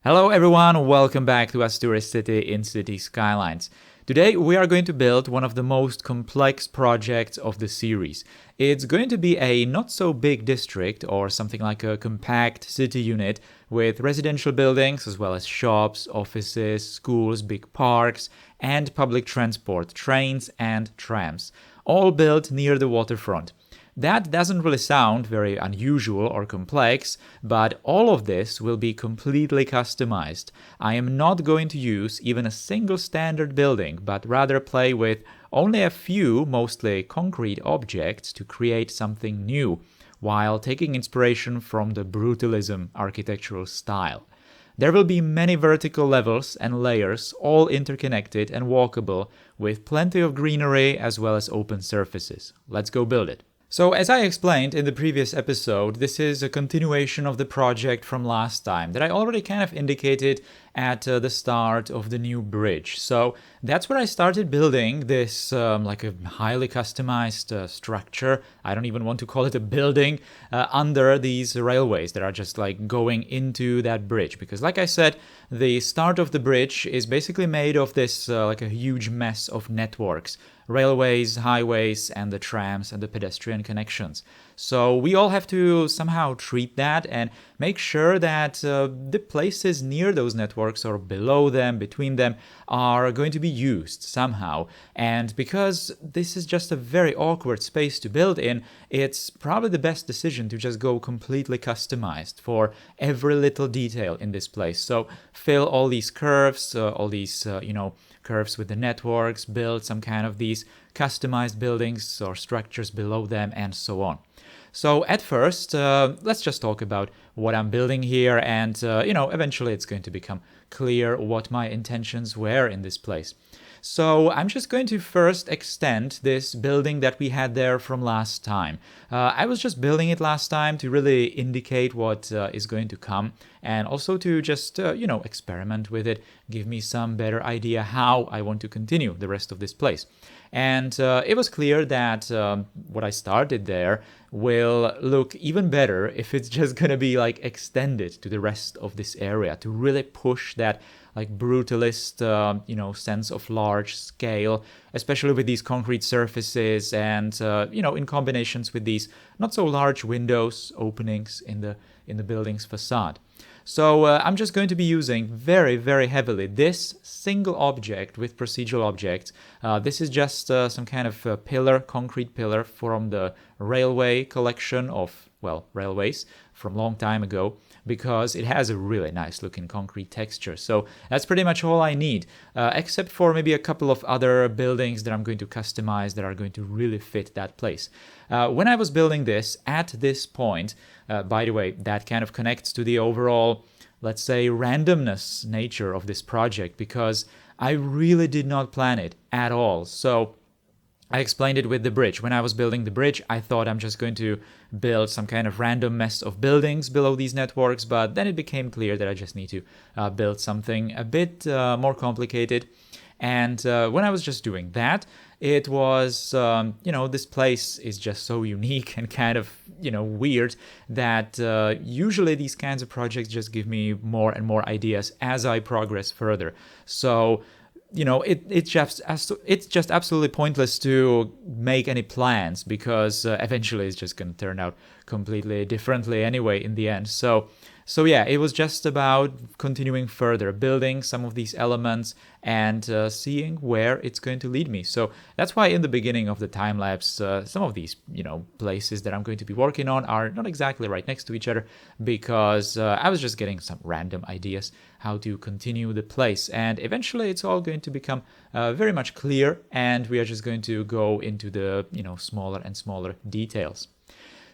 Hello everyone, welcome back to Asturis City in City Skylines. Today we are going to build one of the most complex projects of the series. It's going to be a not so big district or something like a compact city unit with residential buildings as well as shops, offices, schools, big parks, and public transport, trains and trams, all built near the waterfront. That doesn't really sound very unusual or complex, but all of this will be completely customized. I am not going to use even a single standard building, but rather play with only a few, mostly concrete objects to create something new, while taking inspiration from the Brutalism architectural style. There will be many vertical levels and layers, all interconnected and walkable, with plenty of greenery as well as open surfaces. Let's go build it. So as I explained in the previous episode, this is a continuation of the project from last time that I already kind of indicated at the start of the new bridge. So that's where I started building this like a highly customized structure. I don't even want to call it a building under these railways that are just like going into that bridge. Because like I said, the start of the bridge is basically made of this like a huge mess of networks. Railways, highways, and the trams and the pedestrian connections. So we all have to somehow treat that and make sure that the places near those networks or below them, between them, are going to be used somehow. And because this is just a very awkward space to build in, it's probably the best decision to just go completely customized for every little detail in this place. So fill all these curves, all these, curves with the networks, build some kind of these customized buildings or structures below them, and so on. So at first, let's just talk about what I'm building here, and eventually it's going to become clear what my intentions were in this place. So I'm just going to first extend this building that we had there from last time. I was just building it last time to really indicate what is going to come, and also to just, experiment with it, give me some better idea how I want to continue the rest of this place. And it was clear that what I started there will look even better if it's just gonna be like extended to the rest of this area to really push that like brutalist, sense of large scale, especially with these concrete surfaces and, in combinations with these not so large windows, openings in the building's facade. So I'm just going to be using very, very heavily this single object with procedural objects. This is just some kind of pillar, concrete pillar from the railway collection of, railways from a long time ago, because it has a really nice looking concrete texture. So that's pretty much all I need, except for maybe a couple of other buildings that I'm going to customize that are going to really fit that place. When I was building this, at this point, by the way, that kind of connects to the overall, let's say, randomness nature of this project, because I really did not plan it at all. So I explained it with the bridge. When I was building the bridge, I thought I'm just going to build some kind of random mess of buildings below these networks, but then it became clear that I just need to build something a bit more complicated. And when I was just doing that, it was, this place is just so unique and kind of, weird that usually these kinds of projects just give me more and more ideas as I progress further. So it's just absolutely pointless to make any plans because eventually it's just going to turn out completely differently anyway in the end. So yeah, it was just about continuing further, building some of these elements and seeing where it's going to lead me. So that's why in the beginning of the time lapse, some of these, places that I'm going to be working on are not exactly right next to each other because I was just getting some random ideas how to continue the place. And eventually it's all going to become very much clear, and we are just going to go into the, smaller and smaller details.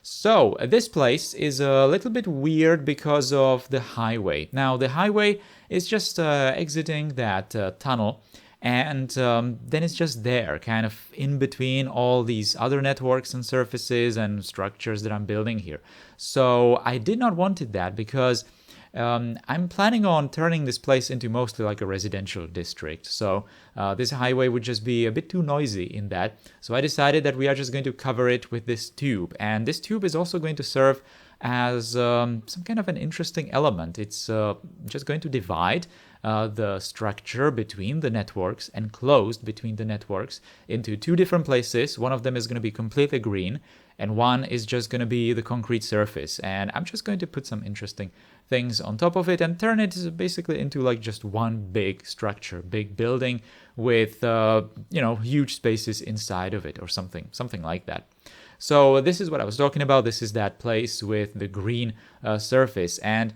So this place is a little bit weird because of the highway. Now the highway is just exiting that tunnel, and then it's just there, kind of in between all these other networks and surfaces and structures that I'm building here. So I did not wanted that because I'm planning on turning this place into mostly like a residential district. So this highway would just be a bit too noisy in that. So I decided that we are just going to cover it with this tube. And this tube is also going to serve as some kind of an interesting element. It's just going to divide the structure between the networks, enclosed between the networks, into two different places. One of them is going to be completely green, and one is just going to be the concrete surface. And I'm just going to put some interesting things on top of it and turn it basically into like just one big structure, big building with huge spaces inside of it, or something like that. So this is what I was talking about. This is that place with the green surface. And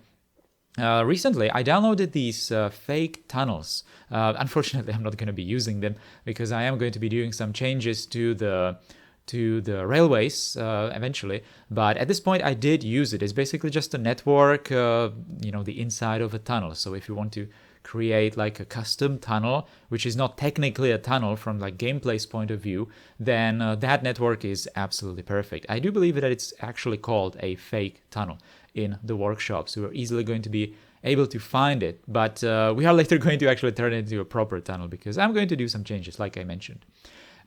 recently, I downloaded these fake tunnels. Unfortunately, I'm not going to be using them because I am going to be doing some changes to the railways eventually. But at this point, I did use it. It's basically just a network, the inside of a tunnel. So if you want to create like a custom tunnel, which is not technically a tunnel from like gameplay's point of view, then that network is absolutely perfect. I do believe that it's actually called a fake tunnel in the workshop, so we're easily going to be able to find it, but we are later going to actually turn it into a proper tunnel because I'm going to do some changes like I mentioned.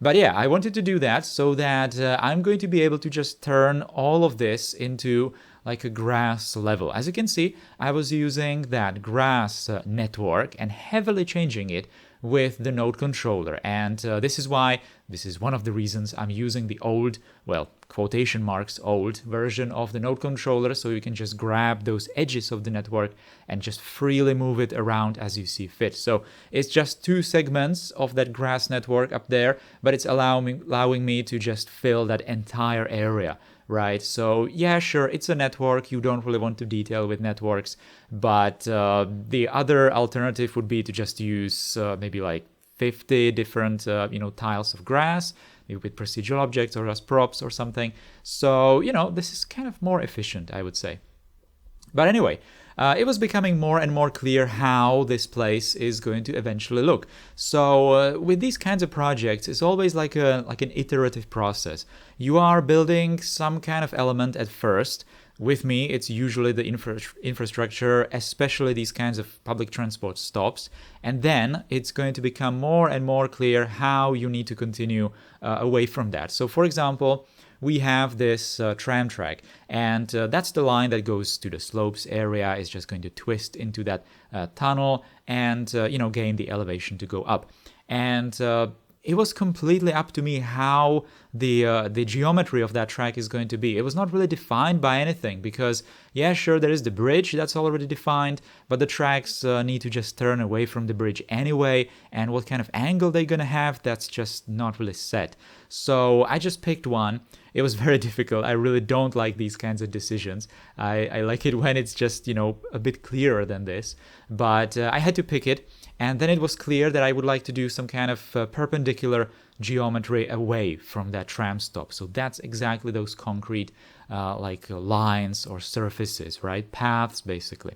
But yeah, I wanted to do that so that I'm going to be able to just turn all of this into like a grass level. As you can see, I was using that grass network and heavily changing it with the node controller. And this is one of the reasons I'm using the old, well, quotation marks, old version of the node controller, so you can just grab those edges of the network and just freely move it around as you see fit. So it's just two segments of that grass network up there, but it's allowing me to just fill that entire area. Right, so yeah, sure, it's a network. You don't really want to detail with networks, but the other alternative would be to just use maybe like 50 different tiles of grass, maybe with procedural objects or as props or something. So this is kind of more efficient, I would say. But anyway, it was becoming more and more clear how this place is going to eventually look. So with these kinds of projects, it's always like an iterative process. You are building some kind of element at first. With me, it's usually the infrastructure, especially these kinds of public transport stops. And then it's going to become more and more clear how you need to continue away from that. So for example, we have this tram track, and that's the line that goes to the slopes area. Is just going to twist into that tunnel and gain the elevation to go up. And it was completely up to me how the geometry of that track is going to be. It was not really defined by anything because, yeah, sure, there is the bridge that's already defined, but the tracks need to just turn away from the bridge anyway, and what kind of angle they're gonna have, that's just not really set. So I just picked one. It was very difficult. I really don't like these kinds of decisions. I like it when it's just, a bit clearer than this, but I had to pick it. And then it was clear that I would like to do some kind of perpendicular geometry away from that tram stop. So that's exactly those concrete lines or surfaces, right? Paths, basically.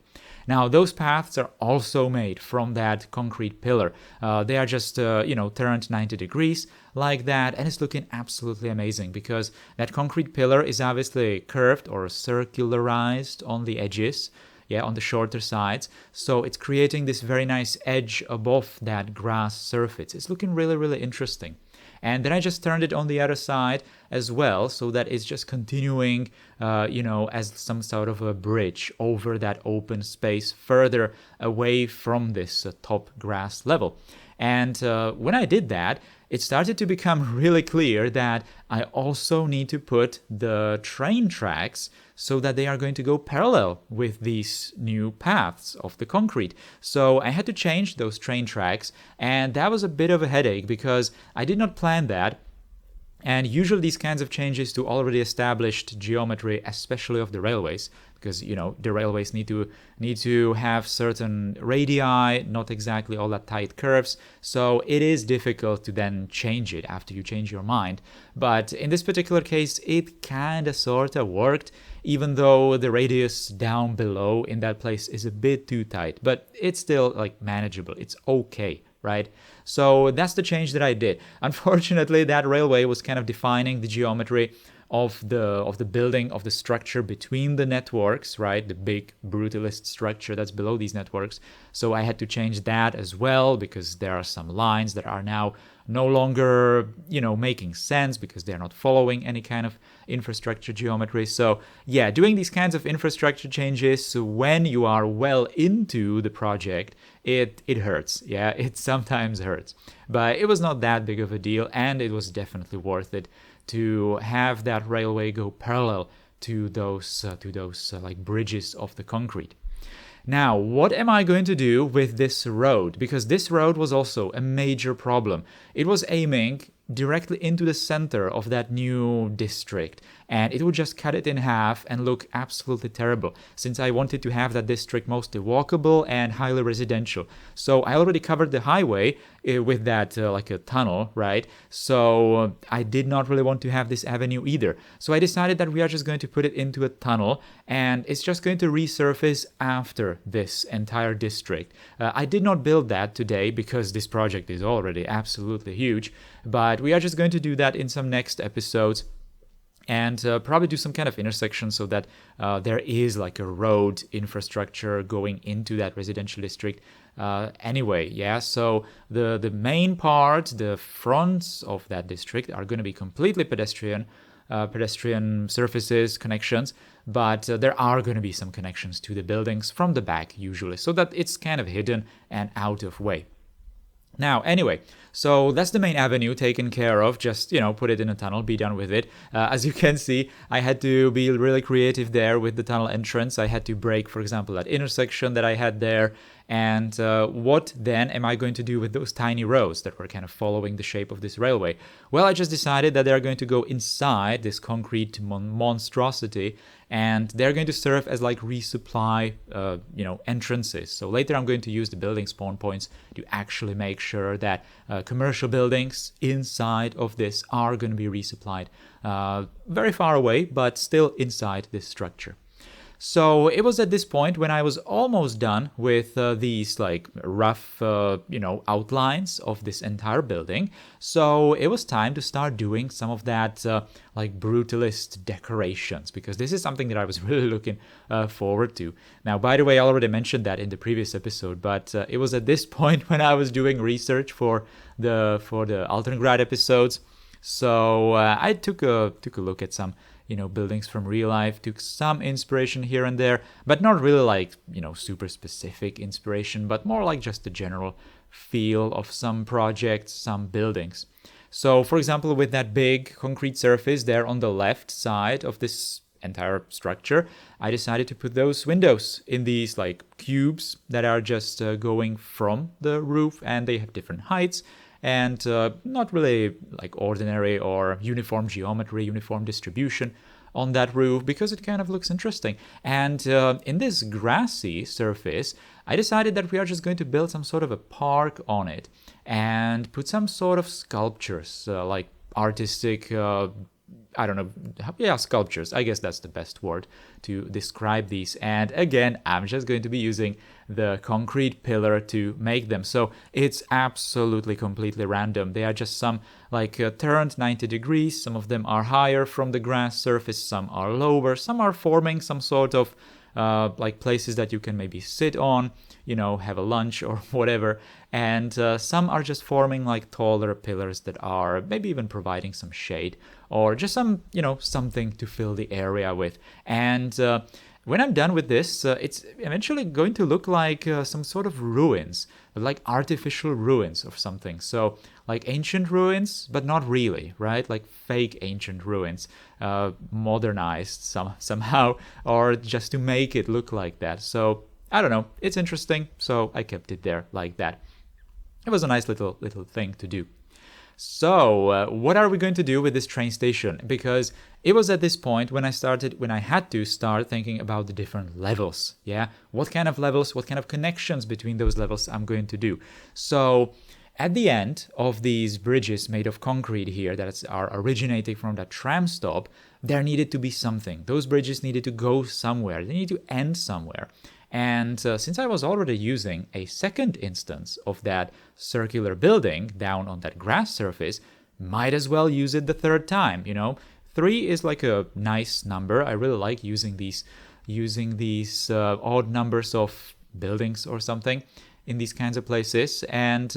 Now, those paths are also made from that concrete pillar. They are just, turned 90 degrees like that. And it's looking absolutely amazing because that concrete pillar is obviously curved or circularized on the edges. Yeah, on the shorter sides. So it's creating this very nice edge above that grass surface. It's looking really, really interesting. And then I just turned it on the other side as well, so that it's just continuing, as some sort of a bridge over that open space further away from this top grass level. And when I did that, it started to become really clear that I also need to put the train tracks so that they are going to go parallel with these new paths of the concrete. So I had to change those train tracks, and that was a bit of a headache because I did not plan that. And usually these kinds of changes to already established geometry, especially of the railways, because the railways need to have certain radii, not exactly all that tight curves. So it is difficult to then change it after you change your mind. But in this particular case, it kind of sort of worked, even though the radius down below in that place is a bit too tight. But it's still like manageable. It's okay. Right? So that's the change that I did. Unfortunately, that railway was kind of defining the geometry of the building, of the structure between the networks, right? The big brutalist structure that's below these networks. So I had to change that as well, because there are some lines that are now no longer, making sense because they're not following any kind of infrastructure geometry. So yeah, doing these kinds of infrastructure changes when you are well into the project, it hurts. Yeah, it sometimes hurts. But it was not that big of a deal, and it was definitely worth it to have that railway go parallel to those like bridges of the concrete. Now, what am I going to do with this road? Because this road was also a major problem. It was aiming directly into the center of that new district, and it would just cut it in half and look absolutely terrible, since I wanted to have that district mostly walkable and highly residential. So I already covered the highway with that like a tunnel, right? So I did not really want to have this avenue either. So I decided that we are just going to put it into a tunnel, and it's just going to resurface after this entire district. I did not build that today because this project is already absolutely huge, but we are just going to do that in some next episodes, and probably do some kind of intersection so that there is like a road infrastructure going into that residential district. Anyway, yeah, so the main part, the fronts of that district are going to be completely pedestrian surfaces, connections, but there are going to be some connections to the buildings from the back usually, so that it's kind of hidden and out of way. Now, anyway, so that's the main avenue taken care of. Just, put it in a tunnel, be done with it. As you can see, I had to be really creative there with the tunnel entrance. I had to break, for example, that intersection that I had there. And what then am I going to do with those tiny roads that were kind of following the shape of this railway? Well, I just decided that they're going to go inside this concrete monstrosity, and they're going to serve as like resupply, entrances. So later I'm going to use the building spawn points to actually make sure that commercial buildings inside of this are going to be resupplied very far away, but still inside this structure. So it was at this point when I was almost done with these like rough, outlines of this entire building. So it was time to start doing some of that like brutalist decorations, because this is something that I was really looking forward to. Now, by the way, I already mentioned that in the previous episode, but it was at this point when I was doing research for the Alterngrad episodes. So I took a look at some buildings from real life, took some inspiration here and there, but not really like, super specific inspiration, but more like just the general feel of some projects, some buildings. So, for example, with that big concrete surface there on the left side of this entire structure, I decided to put those windows in these like cubes that are just going from the roof, and they have different heights, and not really like ordinary or uniform geometry, uniform distribution on that roof, because it kind of looks interesting. And in this grassy surface, I decided that we are just going to build some sort of a park on it and put some sort of sculptures, like artistic, sculptures. I guess that's the best word to describe these. And again, I'm just going to be using the concrete pillar to make them. So it's absolutely completely random. They are just some like turned 90 degrees. Some of them are higher from the grass surface, some are lower, some are forming some sort of like places that you can maybe sit on, have a lunch or whatever. And some are just forming like taller pillars that are maybe even providing some shade, or just some, something to fill the area with. And when I'm done with this, it's eventually going to look like some sort of ruins, like artificial ruins of something. So like ancient ruins, but not really, right? Like fake ancient ruins, modernized somehow, or just to make it look like that. So I don't know, it's interesting, so I kept it there like that. It was a nice little thing to do. So what are we going to do with this train station? Because it was at this point when I had to start thinking about the different levels. Yeah, what kind of levels, what kind of connections between those levels I'm going to do. So at the end of these bridges made of concrete here that are originating from that tram stop, there needed to be something. Those bridges needed to go somewhere. They need to end somewhere. And since I was already using a second instance of that circular building down on that grass surface, might as well use it the third time, 3 is like a nice number. I really like using these odd numbers of buildings or something in these kinds of places, and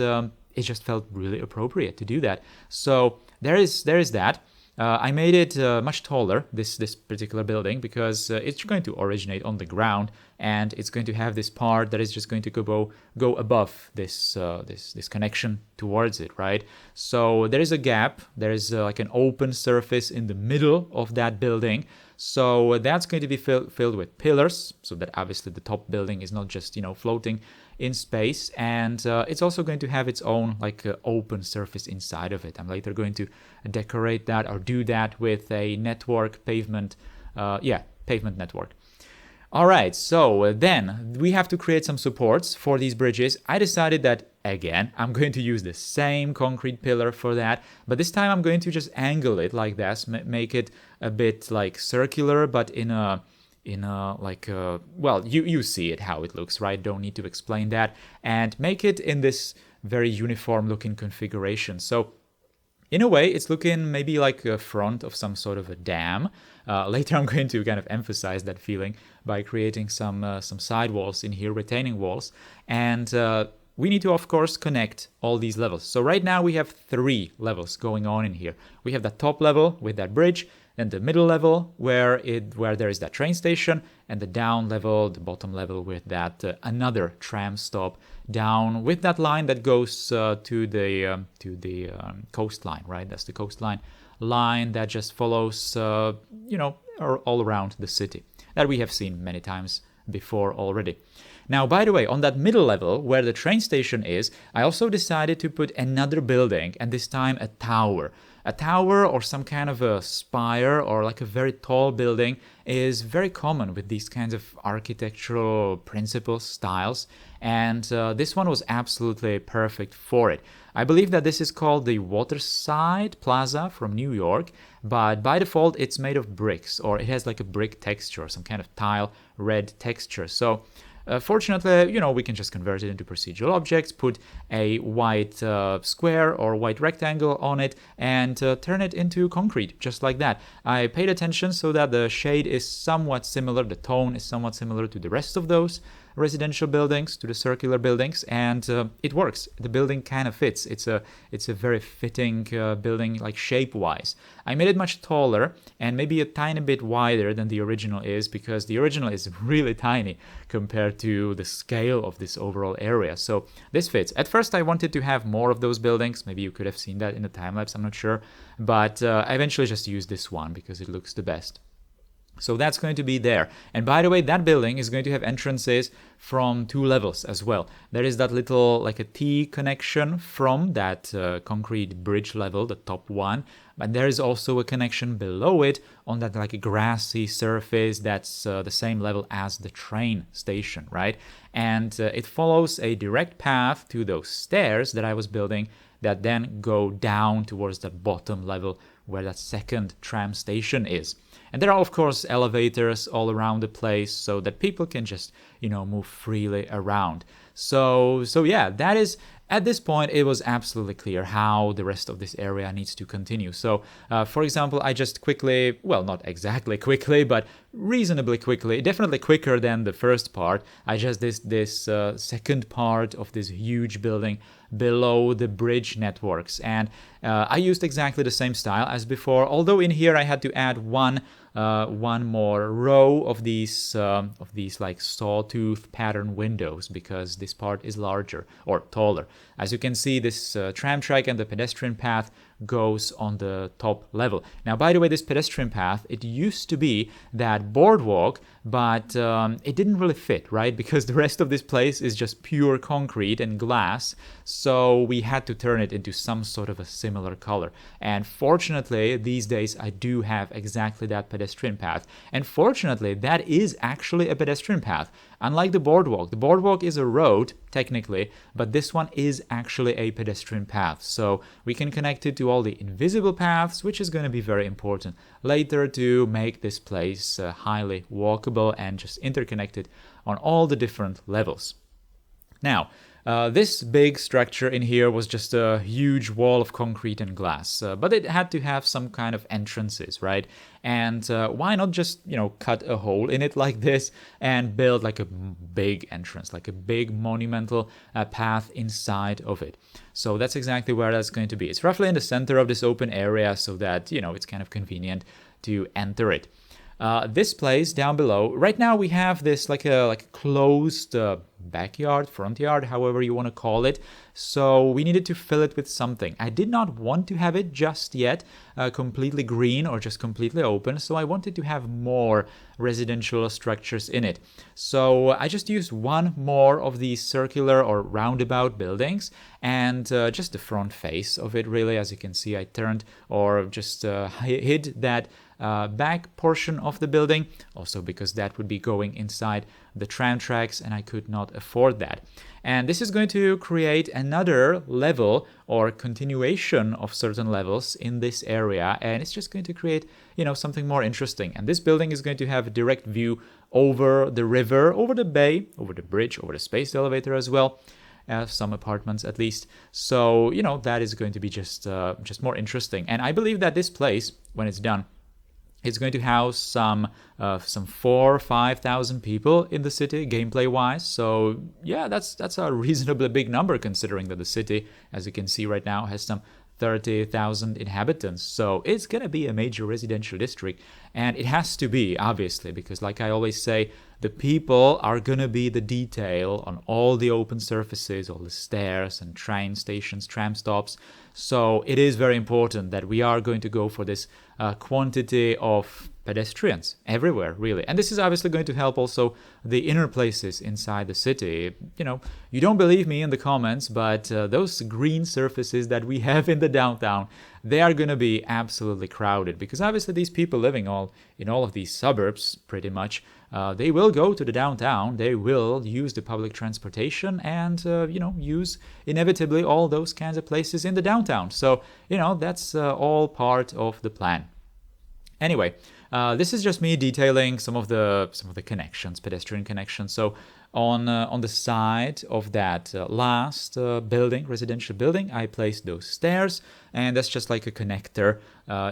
it just felt really appropriate to do that. So there is that. I made it much taller, this particular building, because it's going to originate on the ground, and it's going to have this part that is just going to go above this connection towards it, right? So there is a gap, there is like an open surface in the middle of that building. So that's going to be filled with pillars, so that obviously the top building is not just, floating in space, and it's also going to have its own like open surface inside of it. I'm later going to decorate that or do that with a network pavement network. All right, so then we have to create some supports for these bridges. I decided that, again, I'm going to use the same concrete pillar for that, but this time I'm going to just angle it like this, make it a bit like circular, but in a well, you see it how it looks, right? Don't need to explain that, and make it in this very uniform looking configuration. So in a way, it's looking maybe like a front of some sort of a dam. Later, I'm going to kind of emphasize that feeling by creating some side walls in here, retaining walls. And we need to, of course, connect all these levels. So right now, we have 3 levels going on in here. We have the top level with that bridge, then the middle level where there is that train station, and the down level, the bottom level with that another tram stop down with that line that goes to the coastline, right? That's the coastline line that just follows, all around the city that we have seen many times before already. Now, by the way, on that middle level where the train station is, I also decided to put another building, and this time a tower. A tower or some kind of a spire or like a very tall building is very common with these kinds of architectural principles, styles, and this one was absolutely perfect for it. I believe that this is called the Waterside Plaza from New York, but by default it's made of bricks, or it has like a brick texture, some kind of tile red texture. So fortunately, we can just convert it into procedural objects, put a white square or white rectangle on it, and turn it into concrete, just like that. I paid attention so that the shade is somewhat similar, the tone is somewhat similar to the rest of those residential buildings, to the circular buildings, and it works. The building kind of fits. It's a very fitting building, like shape-wise. I made it much taller and maybe a tiny bit wider than the original is, because the original is really tiny compared to the scale of this overall area. So this fits. At first I wanted to have more of those buildings. Maybe you could have seen that in the time-lapse, I'm not sure. But I eventually just used this one because it looks the best. So that's going to be there. And by the way, that building is going to have entrances from 2 levels as well. There is that little like a T connection from that concrete bridge level, the top one. But there is also a connection below it on that like a grassy surface that's the same level as the train station, right? And it follows a direct path to those stairs that I was building that then go down towards the bottom level where that second tram station is. And there are, of course, elevators all around the place so that people can just, move freely around. So yeah, that is, at this point, it was absolutely clear how the rest of this area needs to continue. So, for example, I just quickly, well, not exactly quickly, but reasonably quickly, definitely quicker than the first part, I just this second part of this huge building below the bridge networks. And I used exactly the same style as before, although in here I had to add one more row of these like sawtooth pattern windows, because this part is larger or taller. As you can see, this tram track and the pedestrian path goes on the top level. Now, by the way, this pedestrian path, it used to be that boardwalk, but it didn't really fit, right? Because the rest of this place is just pure concrete and glass, so we had to turn it into some sort of a similar color. And fortunately, these days I do have exactly that pedestrian path. And fortunately, that is actually a pedestrian path. Unlike the boardwalk is a road, technically, but this one is actually a pedestrian path. So we can connect it to all the invisible paths, which is going to be very important later to make this place highly walkable and just interconnected on all the different levels. Now, This big structure in here was just a huge wall of concrete and glass, but it had to have some kind of entrances, right? And why not just, cut a hole in it like this and build like a big entrance, like a big monumental path inside of it. So that's exactly where that's going to be. It's roughly in the center of this open area so that, it's kind of convenient to enter it. This place down below, right now we have this like a closed backyard, front yard, however you want to call it. So we needed to fill it with something. I did not want to have it just yet completely green or just completely open. So I wanted to have more residential structures in it. So I just used one more of these circular or roundabout buildings and just the front face of it really. As you can see, I turned or just hid that back portion of the building, also because that would be going inside the tram tracks and I could not afford that. And this is going to create another level or continuation of certain levels in this area, and it's just going to create, something more interesting. And this building is going to have a direct view over the river, over the bay, over the bridge, over the space elevator as well. Some apartments at least. So, that is going to be just more interesting. And I believe that this place, when it's done, it's going to house some 4,000 or 5,000 people in the city, gameplay-wise. So yeah, that's a reasonably big number considering that the city, as you can see right now, has some 30,000 inhabitants. So it's going to be a major residential district. And it has to be, obviously, because like I always say, the people are going to be the detail on all the open surfaces, all the stairs and train stations, tram stops. So it is very important that we are going to go for this quantity of pedestrians everywhere, really. And this is obviously going to help also the inner places inside the city. You don't believe me in the comments, but those green surfaces that we have in the downtown, they are going to be absolutely crowded because obviously these people living in all of these suburbs pretty much, they will go to the downtown, they will use the public transportation and, use inevitably all those kinds of places in the downtown. So, that's all part of the plan. Anyway, this is just me detailing some of the connections, pedestrian connections. So on the side of that last building, residential building, I placed those stairs, and that's just like a connector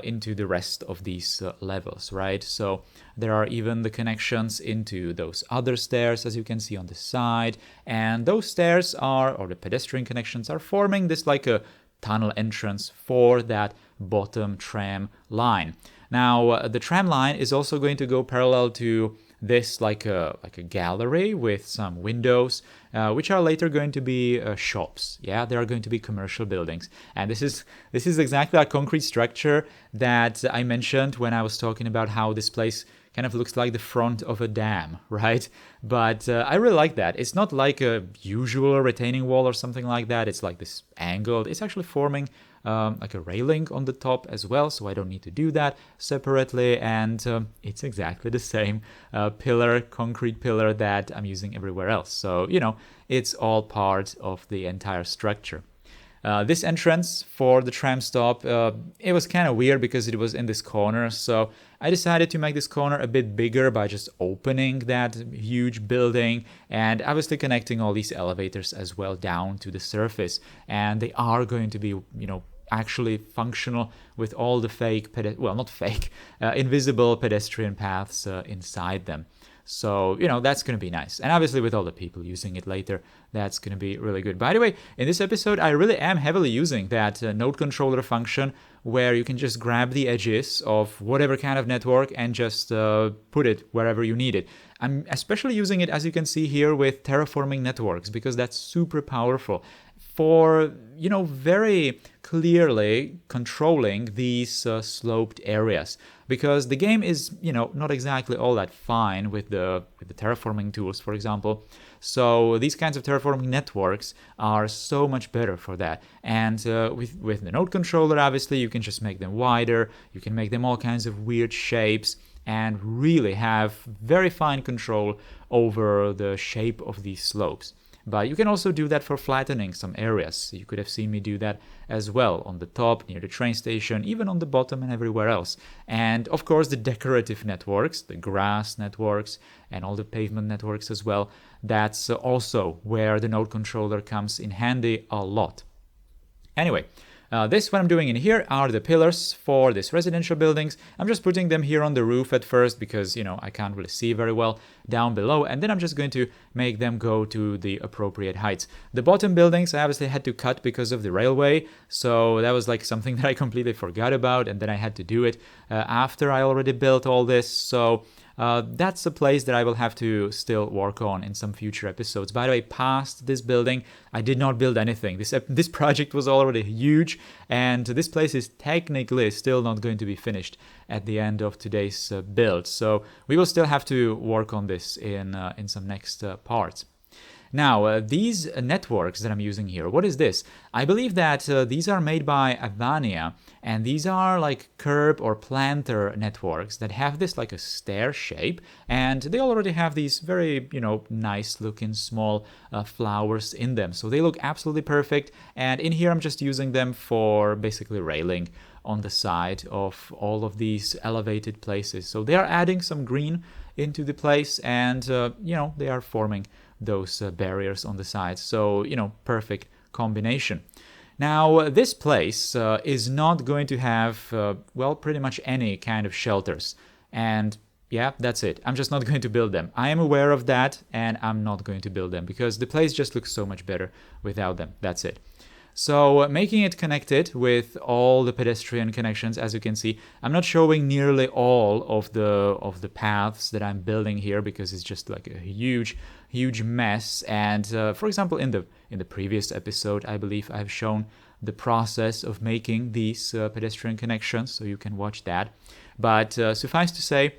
into the rest of these levels, right? So there are even the connections into those other stairs, as you can see on the side, and those stairs or the pedestrian connections are forming this like a tunnel entrance for that bottom tram line. Now, the tram line is also going to go parallel to this like a gallery with some windows, which are later going to be shops. Yeah, they are going to be commercial buildings. And this is exactly a concrete structure that I mentioned when I was talking about how this place kind of looks like the front of a dam, right? But I really like that. It's not like a usual retaining wall or something like that. It's like this angled. It's actually forming like a railing on the top as well, so I don't need to do that separately. And it's exactly the same concrete pillar that I'm using everywhere else. So, it's all part of the entire structure. This entrance for the tram stop, it was kind of weird because it was in this corner, so I decided to make this corner a bit bigger by just opening that huge building and obviously connecting all these elevators as well down to the surface. And they are going to be, actually functional with all the invisible pedestrian paths inside them. So, that's going to be nice. And obviously with all the people using it later, that's going to be really good. By the way, in this episode, I really am heavily using that node controller function where you can just grab the edges of whatever kind of network and just put it wherever you need it. I'm especially using it, as you can see here, with terraforming networks because that's super powerful for, very clearly controlling these sloped areas. Because the game is, not exactly all that fine with the terraforming tools, for example. So these kinds of terraforming networks are so much better for that. And with the node controller, obviously, you can just make them wider. You can make them all kinds of weird shapes and really have very fine control over the shape of these slopes. But you can also do that for flattening some areas. You could have seen me do that as well on the top, near the train station, even on the bottom and everywhere else. And of course, the decorative networks, the grass networks, and all the pavement networks as well. That's also where the node controller comes in handy a lot. Anyway, this what I'm doing in here are the pillars for these residential buildings. I'm just putting them here on the roof at first because, I can't really see very well down below. And then I'm just going to make them go to the appropriate heights. The bottom buildings I obviously had to cut because of the railway. So that was like something that I completely forgot about. And then I had to do it after I already built all this. So that's a place that I will have to still work on in some future episodes. By the way, past this building, I did not build anything. This project was already huge, and this place is technically still not going to be finished at the end of today's build. So we will still have to work on this in some next parts. Now, these networks that I'm using here, what is this? I believe that these are made by Avania, and these are like curb or planter networks that have this like a stair shape, and they already have these very, nice looking small flowers in them. So they look absolutely perfect, and in here I'm just using them for basically railing on the side of all of these elevated places. So they are adding some green into the place, and, they are forming those barriers on the sides. So, perfect combination. Now, this place is not going to have, pretty much any kind of shelters. And yeah, that's it. I'm just not going to build them. I am aware of that, and I'm not going to build them because the place just looks so much better without them. That's it. So making it connected with all the pedestrian connections, as you can see, I'm not showing nearly all of the paths that I'm building here because it's just like a huge mess. And for example, in the previous episode, I believe I've shown the process of making these pedestrian connections, so you can watch that. But suffice to say,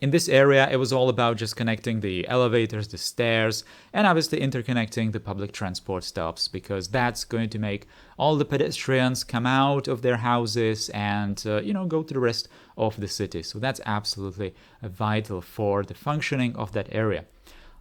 in this area, it was all about just connecting the elevators, the stairs, and obviously interconnecting the public transport stops, because that's going to make all the pedestrians come out of their houses and, go to the rest of the city. So that's absolutely vital for the functioning of that area.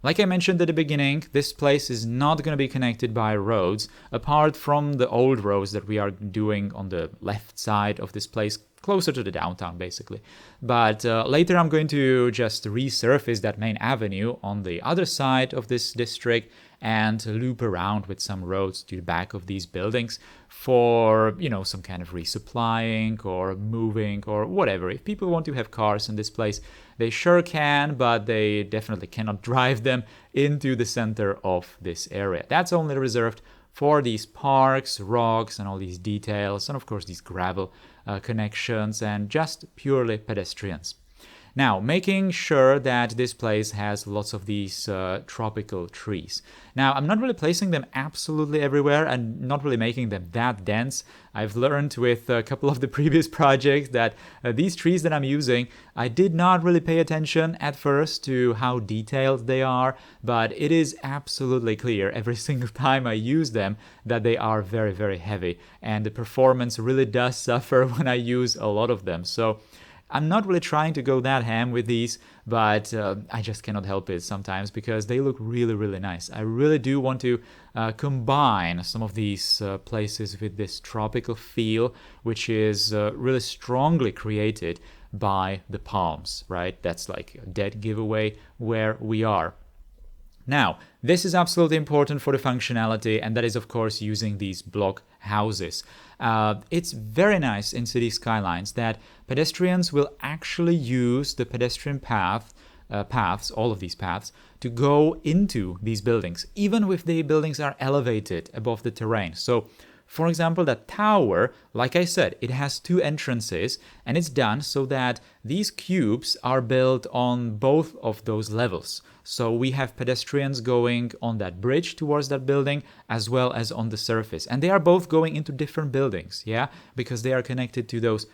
Like I mentioned at the beginning, this place is not going to be connected by roads, apart from the old roads that we are doing on the left side of this place, closer to the downtown, basically. But later I'm going to just resurface that main avenue on the other side of this district and loop around with some roads to the back of these buildings for, some kind of resupplying or moving or whatever. If people want to have cars in this place, they sure can, but they definitely cannot drive them into the center of this area. That's only reserved for these parks, rocks, and all these details, and of course these gravel connections, and just purely pedestrians. Now, making sure that this place has lots of these tropical trees. Now, I'm not really placing them absolutely everywhere and not really making them that dense. I've learned with a couple of the previous projects that these trees that I'm using, I did not really pay attention at first to how detailed they are, but it is absolutely clear every single time I use them that they are very, very heavy, and the performance really does suffer when I use a lot of them. So I'm not really trying to go that ham with these, but I just cannot help it sometimes because they look really, really nice. I really do want to combine some of these places with this tropical feel, which is really strongly created by the palms, right? That's like a dead giveaway where we are. Now, this is absolutely important for the functionality, and that is, of course, using these block houses. It's very nice in City Skylines that pedestrians will actually use the pedestrian paths, all of these paths, to go into these buildings, even if the buildings are elevated above the terrain. So, for example, that tower, like I said, it has two entrances, and it's done so that these cubes are built on both of those levels. So we have pedestrians going on that bridge towards that building as well as on the surface. And they are both going into different buildings, yeah? Because they are connected to those,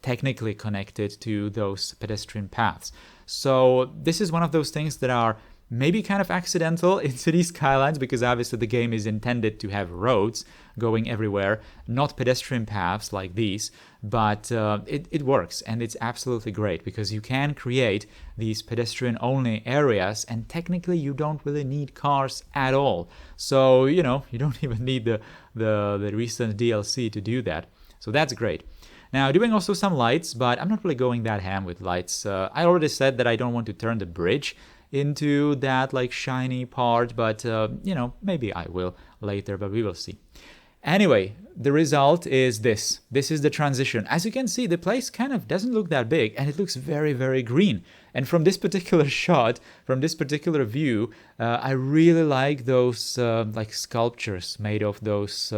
technically connected to those pedestrian paths. So this is one of those things that are maybe kind of accidental in City Skylines, because obviously the game is intended to have roads going everywhere, not pedestrian paths like these, but it works, and it's absolutely great because you can create these pedestrian-only areas, and technically you don't really need cars at all. So, you don't even need the recent DLC to do that. So that's great. Now, doing also some lights, but I'm not really going that ham with lights. I already said that I don't want to turn the bridge into that like shiny part, but maybe I will later, but we will see. Anyway, the result is this. This is the transition. As you can see, the place kind of doesn't look that big, and it looks very, very green. And from this particular shot, from this particular view, I really like those like sculptures made of those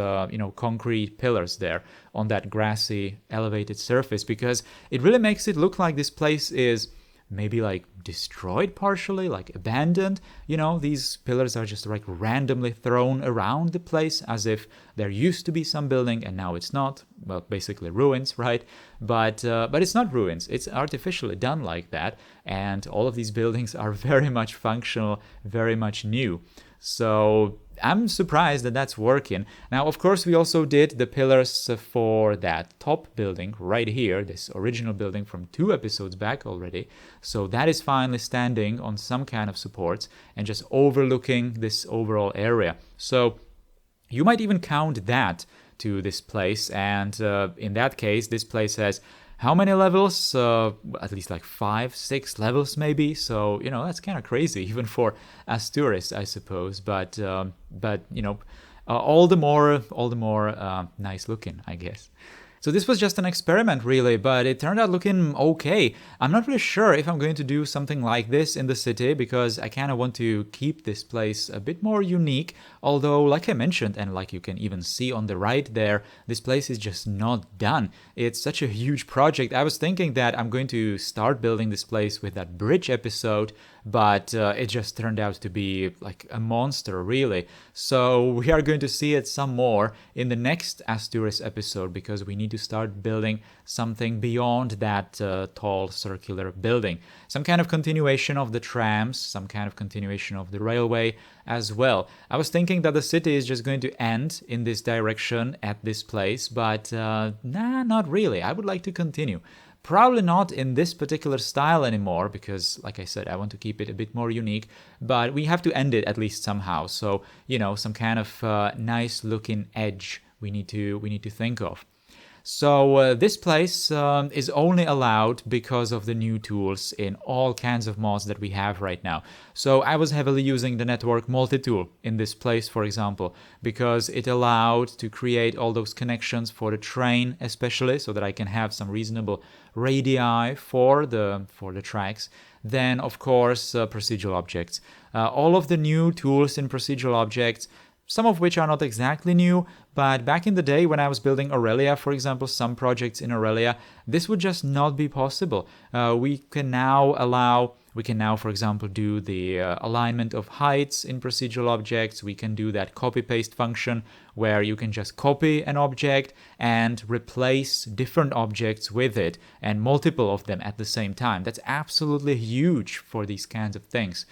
concrete pillars there on that grassy elevated surface, because it really makes it look like this place is maybe like destroyed partially, like abandoned. These pillars are just like randomly thrown around the place as if there used to be some building and now it's not. Well, basically ruins, right? But it's not ruins. It's artificially done like that, and all of these buildings are very much functional, very much new. So I'm surprised that that's working. Now, of course, we also did the pillars for that top building right here, this original building from 2 episodes back already. So that is finally standing on some kind of supports and just overlooking this overall area. So you might even count that to this place. And in that case, this place has how many levels? At least like 5, 6 levels maybe. So, that's kind of crazy even for Asturis, I suppose. But all the more nice looking, I guess. So this was just an experiment really, but it turned out looking okay. I'm not really sure if I'm going to do something like this in the city, because I kind of want to keep this place a bit more unique. Although, like I mentioned, and like you can even see on the right there, this place is just not done. It's such a huge project. I was thinking that I'm going to start building this place with that bridge episode, but it just turned out to be like a monster, really. So we are going to see it some more in the next Asturis episode, because we need to start building something beyond that tall circular building. Some kind of continuation of the trams, some kind of continuation of the railway as well. I was thinking that the city is just going to end in this direction at this place, but nah, not really. I would like to continue. Probably not in this particular style anymore, because, like I said, I want to keep it a bit more unique, but we have to end it at least somehow. So, some kind of nice looking edge we need to think of. So this place is only allowed because of the new tools in all kinds of mods that we have right now. So I was heavily using the network multi-tool in this place, for example, because it allowed to create all those connections for the train, especially, so that I can have some reasonable radii for the tracks. Then, of course, procedural objects. All of the new tools in procedural objects, some of which are not exactly new, but back in the day when I was building Aurelia, for example, some projects in Aurelia, this would just not be possible. We can now, for example, do the alignment of heights in procedural objects. We can do that copy-paste function where you can just copy an object and replace different objects with it, and multiple of them at the same time. That's absolutely huge for these kinds of things.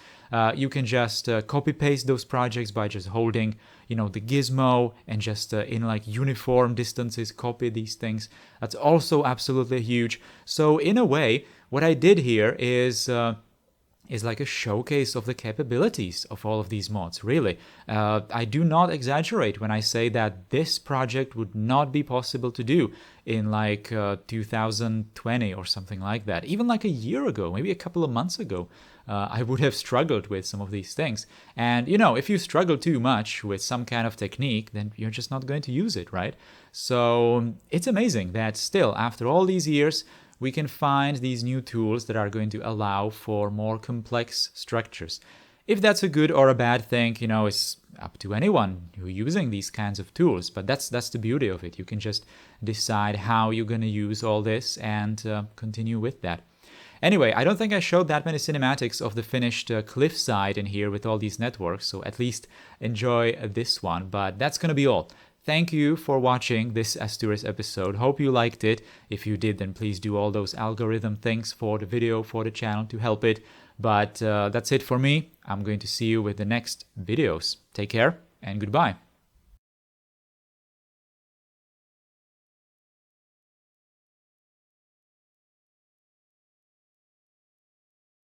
You can just copy-paste those projects by just holding, the gizmo and just in like uniform distances copy these things. That's also absolutely huge. So in a way, what I did here is like a showcase of the capabilities of all of these mods, really. I do not exaggerate when I say that this project would not be possible to do in like 2020 or something like that. Even like a year ago, maybe a couple of months ago, I would have struggled with some of these things. And, if you struggle too much with some kind of technique, then you're just not going to use it, right? So it's amazing that still, after all these years, we can find these new tools that are going to allow for more complex structures. If that's a good or a bad thing, it's up to anyone who's using these kinds of tools. But that's the beauty of it. You can just decide how you're going to use all this and continue with that. Anyway, I don't think I showed that many cinematics of the finished cliffside in here with all these networks, so at least enjoy this one. But that's going to be all. Thank you for watching this Asturis episode. Hope you liked it. If you did, then please do all those algorithm things for the video, for the channel to help it. But that's it for me. I'm going to see you with the next videos. Take care and goodbye.